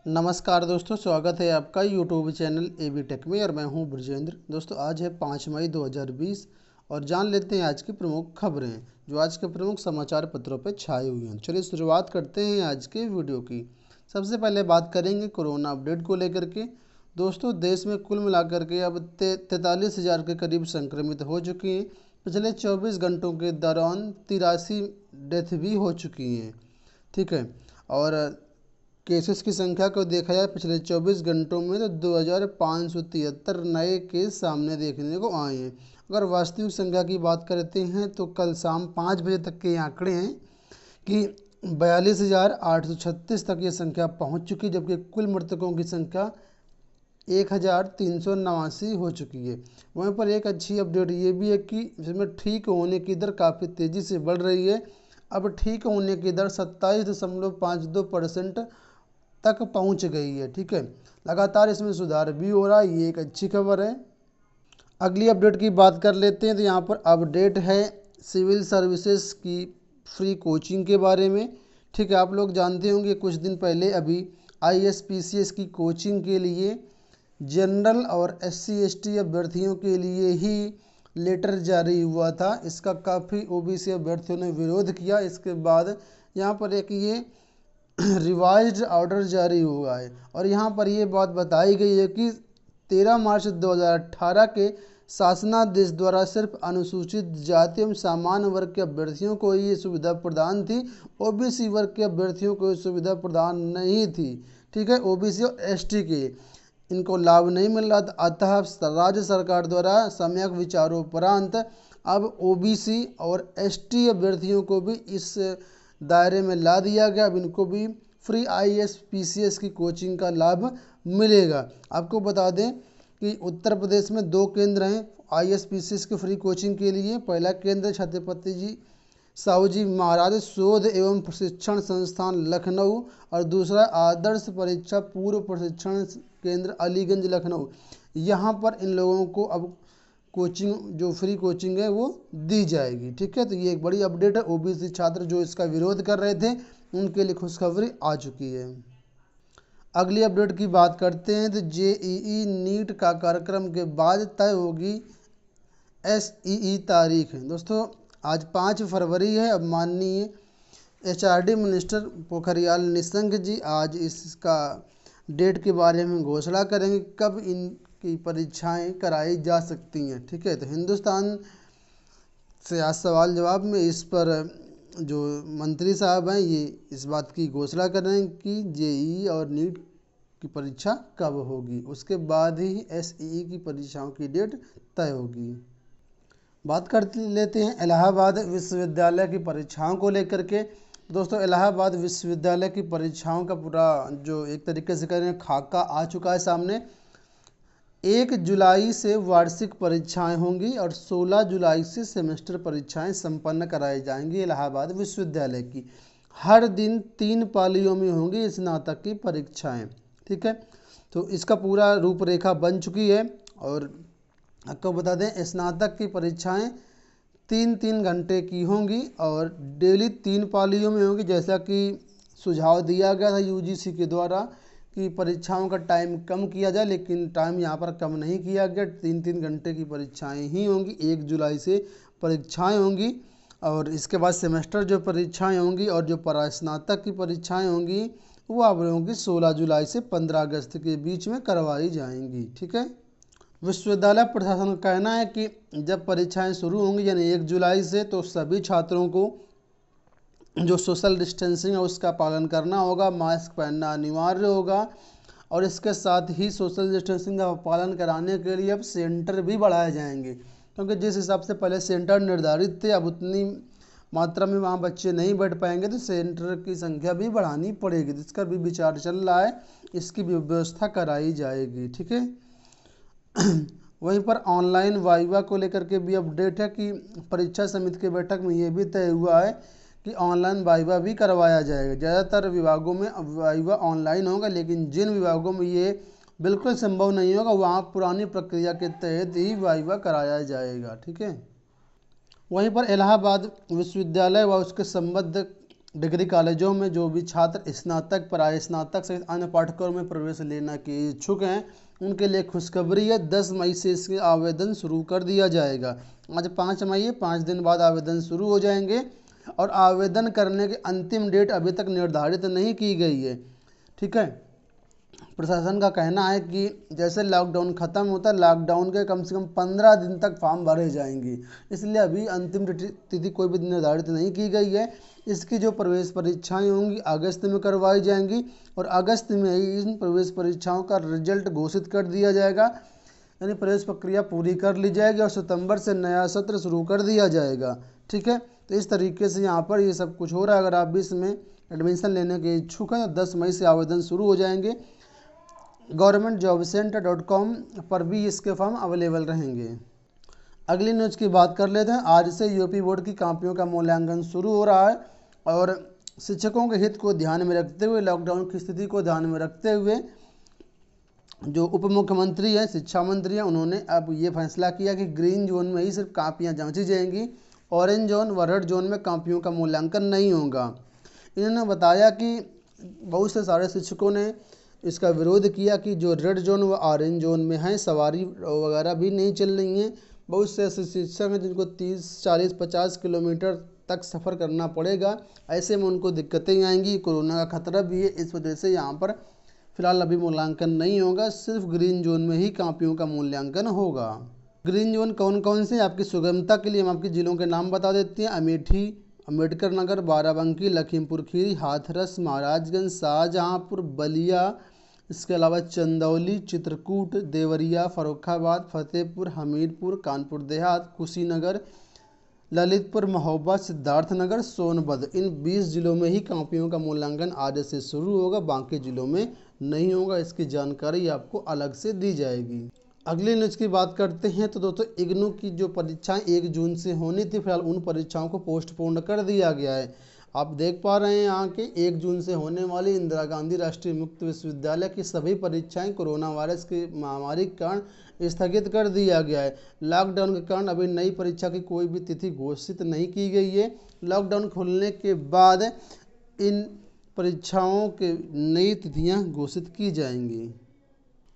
नमस्कार दोस्तों, स्वागत है आपका यूट्यूब चैनल एबी टेक में और मैं हूं ब्रजेंद्र। दोस्तों आज है 5 मई 2020 और जान लेते हैं आज की प्रमुख खबरें जो आज के प्रमुख समाचार पत्रों पर छाई हुई हैं। चलिए शुरुआत करते हैं आज के वीडियो की। सबसे पहले बात करेंगे कोरोना अपडेट को लेकर के। दोस्तों देश में कुल मिलाकर के अब 43,000 के करीब संक्रमित हो चुके हैं। पिछले 24 घंटों के दौरान 83 डेथ भी हो चुकी हैं। ठीक है, और केसेस की संख्या को देखा जाए पिछले 24 घंटों में तो 2,573 नए केस सामने देखने को आए हैं। अगर वास्तविक संख्या की बात करते हैं तो कल शाम 5 बजे तक के आंकड़े हैं कि 42,836 तक ये संख्या पहुंच चुकी, जबकि कुल मृतकों की संख्या 1,389 हो चुकी है। वहीं पर एक अच्छी अपडेट ये भी है कि इसमें ठीक होने की दर काफ़ी तेज़ी से बढ़ रही है। अब ठीक होने की दर 27.52% तक पहुंच गई है। ठीक है, लगातार इसमें सुधार भी हो रहा है, ये एक अच्छी खबर है। अगली अपडेट की बात कर लेते हैं तो यहाँ पर अपडेट है सिविल सर्विसेज की फ्री कोचिंग के बारे में। ठीक है, आप लोग जानते होंगे कुछ दिन पहले अभी ISPCS की कोचिंग के लिए जनरल और SC/ST अभ्यर्थियों के लिए ही लेटर जारी हुआ था। इसका काफ़ी OBC अभ्यर्थियों ने विरोध किया। इसके बाद यहाँ पर एक ये रिवाइज्ड ऑर्डर जारी हुआ है और यहाँ पर ये बात बताई गई है कि 13 मार्च 2018 के शासनादेश द्वारा सिर्फ अनुसूचित जाति एवं सामान्य वर्ग के अभ्यर्थियों को ये सुविधा प्रदान थी। OBC वर्ग के अभ्यर्थियों को ये सुविधा प्रदान नहीं थी। ठीक है, OBC और ST के इनको लाभ नहीं मिल रहा था। अतः राज्य सरकार द्वारा सम्यक विचारोपरांत अब OBC और ST अभ्यर्थियों को भी इस दायरे में ला दिया गया। अब इनको भी फ्री ISPCS की कोचिंग का लाभ मिलेगा। आपको बता दें कि उत्तर प्रदेश में 2 केंद्र हैं ISPCS की फ्री कोचिंग के लिए। पहला केंद्र छत्रपति जी साहू जी महाराज शोध एवं प्रशिक्षण संस्थान लखनऊ और दूसरा आदर्श परीक्षा पूर्व प्रशिक्षण केंद्र अलीगंज लखनऊ। यहाँ पर इन लोगों को अब कोचिंग जो फ्री कोचिंग है वो दी जाएगी। ठीक है, तो ये एक बड़ी अपडेट है। OBC छात्र जो इसका विरोध कर रहे थे उनके लिए खुशखबरी आ चुकी है। अगली अपडेट की बात करते हैं तो JEE नीट का कार्यक्रम के बाद तय होगी SEE तारीख है। दोस्तों आज 5 फरवरी है। अब माननीय HRD मिनिस्टर पोखरियाल निशंक जी आज इसका डेट के बारे में घोषणा करेंगे कब इनकी परीक्षाएं कराई जा सकती हैं। ठीक है, तो हिंदुस्तान से आज सवाल जवाब में इस पर जो मंत्री साहब हैं ये इस बात की घोषणा कर रहे हैं कि JEE और नीट की परीक्षा कब होगी, उसके बाद ही SEE की परीक्षाओं की डेट तय होगी। बात कर लेते हैं इलाहाबाद विश्वविद्यालय की परीक्षाओं को लेकर के। दोस्तों इलाहाबाद विश्वविद्यालय की परीक्षाओं का पूरा जो एक तरीके से करें खाका आ चुका है सामने। 1 जुलाई से वार्षिक परीक्षाएं होंगी और 16 जुलाई से सेमेस्टर परीक्षाएं संपन्न कराई जाएंगी। इलाहाबाद विश्वविद्यालय की हर दिन 3 पालियों में होंगी स्नातक की परीक्षाएं। ठीक है, तो इसका पूरा रूपरेखा बन चुकी है और आपको बता दें स्नातक की परीक्षाएं 3-3 घंटे की होंगी और डेली 3 पालियों में होंगी। जैसा कि सुझाव दिया गया था UGC के द्वारा कि परीक्षाओं का टाइम कम किया जाए, लेकिन टाइम यहाँ पर कम नहीं किया गया। 3-3 घंटे की परीक्षाएं ही होंगी। 1 जुलाई से परीक्षाएं होंगी और इसके बाद सेमेस्टर जो परीक्षाएं होंगी और जो परास्नातक की परीक्षाएं होंगी वो आप लोगों की 16 जुलाई से 15 अगस्त के बीच में करवाई जाएंगी। ठीक है, विश्वविद्यालय प्रशासन का कहना है कि जब परीक्षाएं शुरू होंगी यानी 1 जुलाई से तो सभी छात्रों को जो सोशल डिस्टेंसिंग है उसका पालन करना होगा, मास्क पहनना अनिवार्य होगा और इसके साथ ही सोशल डिस्टेंसिंग का पालन कराने के लिए अब सेंटर भी बढ़ाए जाएंगे, क्योंकि जिस हिसाब से पहले सेंटर निर्धारित थे अब उतनी मात्रा में वहाँ बच्चे नहीं बैठ पाएंगे, तो सेंटर की संख्या भी बढ़ानी पड़ेगी। इसका भी विचार चल रहा है, इसकी भी व्यवस्था कराई जाएगी। ठीक है, वहीं पर ऑनलाइन वाइवा को लेकर के भी अपडेट है कि परीक्षा समिति की बैठक में ये भी तय हुआ है कि ऑनलाइन वाइवा भी करवाया जाएगा। ज़्यादातर विभागों में वाइवा ऑनलाइन होगा, लेकिन जिन विभागों में ये बिल्कुल संभव नहीं होगा वहाँ पुरानी प्रक्रिया के तहत ही वाइवा कराया जाएगा। ठीक है, वहीं पर इलाहाबाद विश्वविद्यालय व उसके संबद्ध डिग्री कॉलेजों में जो भी छात्र स्नातक प्राय स्नातक सहित अन्य पाठ्यक्रमों में प्रवेश लेने के इच्छुक हैं उनके लिए खुशखबरी है। 10 मई से इसके आवेदन शुरू कर दिया जाएगा। आज 5 मई है, 5 दिन बाद आवेदन शुरू हो जाएंगे और आवेदन करने की अंतिम डेट अभी तक निर्धारित नहीं की गई है। ठीक है, प्रशासन का कहना है कि जैसे लॉकडाउन ख़त्म होता है, लॉकडाउन के कम से कम 15 दिन तक फॉर्म भरे जाएंगे, इसलिए अभी अंतिम तिथि कोई भी निर्धारित नहीं की गई है। इसकी जो प्रवेश परीक्षाएं होंगी अगस्त में करवाई जाएंगी और अगस्त में ही इन प्रवेश परीक्षाओं का रिजल्ट घोषित कर दिया जाएगा, यानी प्रवेश प्रक्रिया पूरी कर ली जाएगी और सितंबर से नया सत्र शुरू कर दिया जाएगा। ठीक है, तो इस तरीके से यहाँ पर ये सब कुछ हो रहा है। अगर आप भी इसमें एडमिशन लेने के इच्छुक हैं तो 10 मई से आवेदन शुरू हो जाएंगे। governmentjobcenter.com पर भी इसके फॉर्म अवेलेबल रहेंगे। अगली न्यूज़ की बात कर लेते हैं। आज से यूपी बोर्ड की कॉपियों का मूल्यांकन शुरू हो रहा है और शिक्षकों के हित को ध्यान में रखते हुए, लॉकडाउन की स्थिति को ध्यान में रखते हुए जो उप मुख्यमंत्री हैं, शिक्षा मंत्री हैं, उन्होंने अब ये फैसला किया कि ग्रीन जोन में ही सिर्फ कॉपियाँ जांची जाएंगी, ऑरेंज जोन व रेड जोन में कॉपियों का मूल्यांकन नहीं होगा। इन्होंने बताया कि बहुत से सारे शिक्षकों ने इसका विरोध किया कि जो रेड जोन व ऑरेंज जोन में हैं सवारी वगैरह भी नहीं चल रही हैं। बहुत से ऐसे शिक्षक हैं जिनको 30, 40, 50 किलोमीटर तक सफ़र करना पड़ेगा, ऐसे में उनको दिक्कतें आएंगी, कोरोना का खतरा भी है। इस वजह से यहाँ पर फिलहाल अभी मूल्यांकन नहीं होगा, सिर्फ ग्रीन जोन में ही कॉपियों का मूल्यांकन होगा। ग्रीन जोन कौन कौन से, आपकी सुगमता के लिए हम आपके ज़िलों के नाम बता देते हैं। अमेठी, अम्बेडकर नगर, बाराबंकी, लखीमपुर खीरी, हाथरस, महाराजगंज, शाहजहाँपुर, बलिया, इसके अलावा चंदौली, चित्रकूट, देवरिया, फर्रुखाबाद, फतेहपुर, हमीरपुर, कानपुर देहात, कुशीनगर, ललितपुर, महोबा, सिद्धार्थनगर, सोनभद्र, इन 20 जिलों में ही कॉपियों का मूल्यांकन आज से शुरू होगा, बाकी जिलों में नहीं होगा। इसकी जानकारी आपको अलग से दी जाएगी। अगली न्यूज़ की बात करते हैं तो दोस्तों इग्नू की जो परीक्षाएं 1 जून से होनी थी, फिलहाल उन परीक्षाओं को पोस्टपोन कर दिया गया है। आप देख पा रहे हैं यहाँ के 1 जून से होने वाली इंदिरा गांधी राष्ट्रीय मुक्त विश्वविद्यालय की सभी परीक्षाएं कोरोना वायरस की महामारी के कारण स्थगित कर दिया गया है। लॉकडाउन के कारण अभी नई परीक्षा की कोई भी तिथि घोषित नहीं की गई है। लॉकडाउन खुलने के बाद इन परीक्षाओं के नई तिथियाँ घोषित की जाएंगी।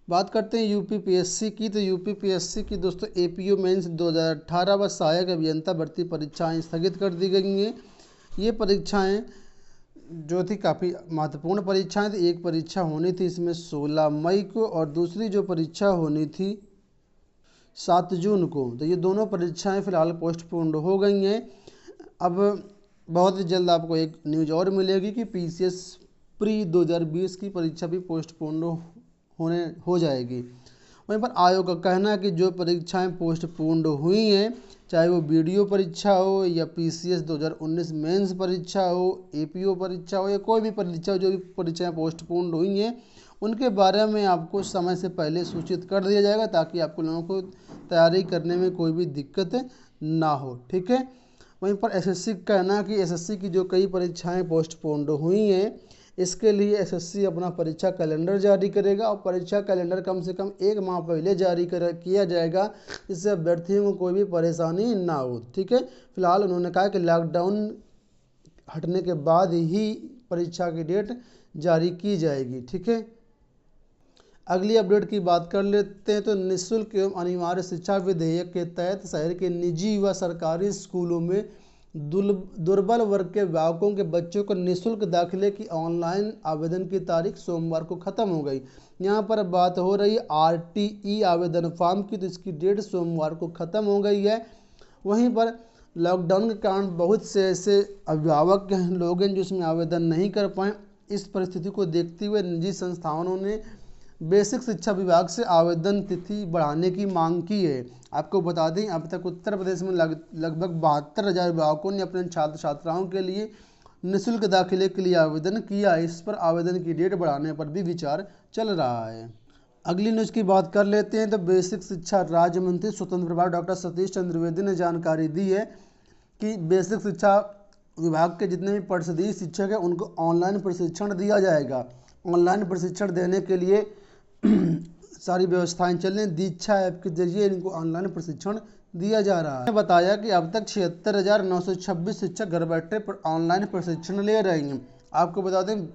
बात करते हैं यूपीपीएससी की, तो यूपीपीएससी की दोस्तों एपीओ मेंस 2018 व सहायक अभियंता भर्ती परीक्षाएं स्थगित कर दी गई हैं। ये परीक्षाएं जो थी काफ़ी महत्वपूर्ण परीक्षाएं थी। एक परीक्षा होनी थी इसमें 16 मई को और दूसरी जो परीक्षा होनी थी 7 जून को, तो ये दोनों परीक्षाएं फिलहाल पोस्टपोन्ड हो गई हैं। अब बहुत ही जल्द आपको एक न्यूज़ और मिलेगी कि पीसीएस प्री 2020 की परीक्षा भी पोस्टपोन्ड हो जाएगी। वहीं पर आयोग का कहना है कि जो परीक्षाएं पोस्टपोन्ड हुई हैं, चाहे वो वीडियो परीक्षा हो या पीसीएस 2019 मेंस परीक्षा हो, एपीओ परीक्षा हो या कोई भी परीक्षा हो, जो भी परीक्षाएं पोस्टपोन्ड हुई हैं उनके बारे में आपको समय से पहले सूचित कर दिया जाएगा, ताकि आपको लोगों को तैयारी करने में कोई भी दिक्कत ना हो। ठीक है, वहीं पर एसएससी का कहना है कि एसएससी की जो कई परीक्षाएँ पोस्टपोन्ड हुई हैं, इसके लिए एसएससी अपना परीक्षा कैलेंडर जारी करेगा और परीक्षा कैलेंडर कम से कम 1 माह पहले जारी किया जाएगा, जिससे अभ्यर्थियों को कोई भी परेशानी ना हो। ठीक है, फिलहाल उन्होंने कहा कि लॉकडाउन हटने के बाद ही परीक्षा की डेट जारी की जाएगी। ठीक है, अगली अपडेट की बात कर लेते हैं तो निःशुल्क एवं अनिवार्य शिक्षा विधेयक के तहत शहर के निजी व सरकारी स्कूलों में दुर्बल वर्ग के अभिभावकों के बच्चों को निःशुल्क दाखिले की ऑनलाइन आवेदन की तारीख सोमवार को ख़त्म हो गई। यहाँ पर बात हो रही है आरटीई आवेदन फॉर्म की, तो इसकी डेट सोमवार को ख़त्म हो गई है। वहीं पर लॉकडाउन के कारण बहुत से ऐसे अभिभावक लोग हैं जो इसमें आवेदन नहीं कर पाए। इस परिस्थिति को देखते हुए निजी संस्थानों ने बेसिक शिक्षा विभाग से आवेदन तिथि बढ़ाने की मांग की है। आपको बता दें अब तक उत्तर प्रदेश में लगभग 72,000 अभिभावकों ने अपने छात्र छात्राओं के लिए निःशुल्क दाखिले के लिए आवेदन किया। इस पर आवेदन की डेट बढ़ाने पर भी विचार चल रहा है। अगली न्यूज़ की बात कर लेते हैं तो बेसिक शिक्षा राज्य मंत्री स्वतंत्र प्रभार डॉक्टर सतीश चंद्र द्विवेदी ने जानकारी दी है कि बेसिक शिक्षा विभाग के जितने भी परिषदीय शिक्षक हैं उनको ऑनलाइन प्रशिक्षण दिया जाएगा। ऑनलाइन प्रशिक्षण देने के लिए सारी व्यवस्थाएं चल रही हैं। दीक्षा ऐप के जरिए इनको ऑनलाइन प्रशिक्षण दिया जा रहा है। बताया कि अब तक 76,926 शिक्षक घर बैठे ऑनलाइन प्रशिक्षण ले रहे हैं। आपको बता दें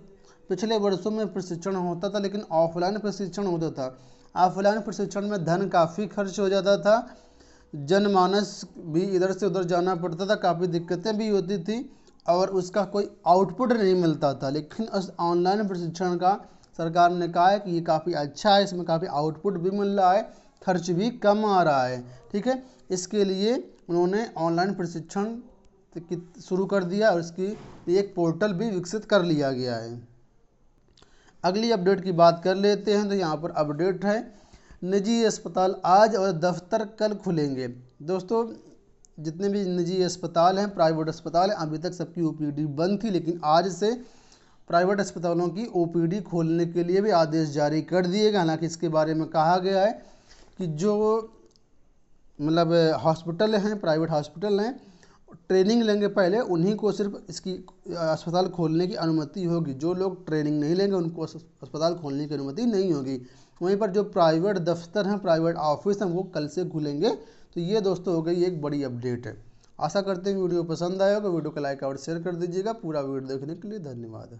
पिछले वर्षों में प्रशिक्षण होता था लेकिन ऑफलाइन प्रशिक्षण होता था। ऑफलाइन प्रशिक्षण में धन काफ़ी खर्च हो जाता था, जनमानस भी इधर से उधर जाना पड़ता था, काफ़ी दिक्कतें भी होती थी और उसका कोई आउटपुट नहीं मिलता था। लेकिन उस ऑनलाइन प्रशिक्षण का सरकार ने कहा है कि ये काफ़ी अच्छा है, इसमें काफ़ी आउटपुट भी मिल रहा है, खर्च भी कम आ रहा है। ठीक है, इसके लिए उन्होंने ऑनलाइन प्रशिक्षण शुरू कर दिया और इसकी एक पोर्टल भी विकसित कर लिया गया है। अगली अपडेट की बात कर लेते हैं। तो यहाँ पर अपडेट है, निजी अस्पताल आज और दफ्तर कल खुलेंगे। दोस्तों जितने भी निजी अस्पताल हैं, प्राइवेट अस्पताल हैं, अभी तक सबकी ओपीडी बंद थी, लेकिन आज से प्राइवेट अस्पतालों की ओपीडी खोलने के लिए भी आदेश जारी कर दिए गए। हालांकि इसके बारे में कहा गया है कि जो मतलब हॉस्पिटल हैं, प्राइवेट हॉस्पिटल हैं, ट्रेनिंग लेंगे पहले, उन्हीं को सिर्फ इसकी अस्पताल खोलने की अनुमति होगी। जो लोग ट्रेनिंग नहीं लेंगे उनको अस्पताल खोलने की अनुमति नहीं होगी। वहीं पर जो प्राइवेट दफ्तर हैं, प्राइवेट ऑफिस हैं, वो कल से खुलेंगे। तो ये दोस्तों हो गई एक बड़ी अपडेट है। आशा करते हैं वीडियो पसंद आया होगा। वीडियो को लाइक और शेयर कर दीजिएगा। पूरा वीडियो देखने के लिए धन्यवाद।